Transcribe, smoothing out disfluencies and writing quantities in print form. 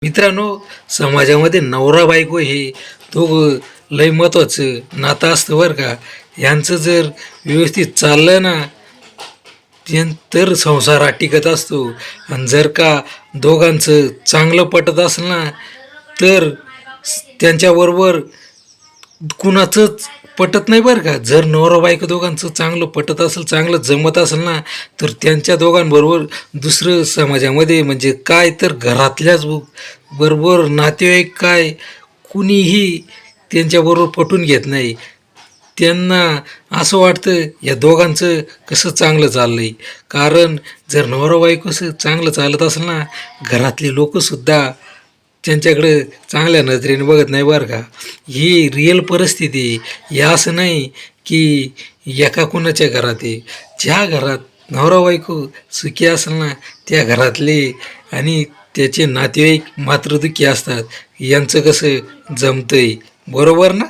मित्रांनो, समाजामध्ये नवरा बायको हे दोघं लय महत्त्वाचं नातं असतं बरं का. यांचं जर व्यवस्थित चाललं ना तर संसार हा टिकत असतो. आणि जर का दोघांचं चांगलं पटत असेल ना तर त्यांच्याबरोबर कुणाचंच पटत नाही बरं का. जर नवरा बायको दोघांचं चांगलं पटत असेल, चांगलं जमत असेल ना तर त्यांच्या दोघांबरोबर दुसरं समाजामध्ये म्हणजे काय तर घरातल्याच बरोबर नातेवाईक काय कुणीही त्यांच्याबरोबर पटून घेत नाही. त्यांना असं वाटतं या दोघांचं कसं चांगलं चाललं आहे. कारण जर नवरा बायकोचं चांगलं चालत असेल ना घरातले लोकंसुद्धा त्यांच्याकडे चांगल्या नजरेने बघत नाही बरं का. ही रिअल परिस्थिती आहे. हे असं नाही की एका कुणाच्या घरात आहे. ज्या घरात नवरा बायको सुखी असेल ना त्या घरातले आणि त्याचे नातेवाईक मात्र दुःखी असतात. यांचं कसं जमतंय, बरोबर ना?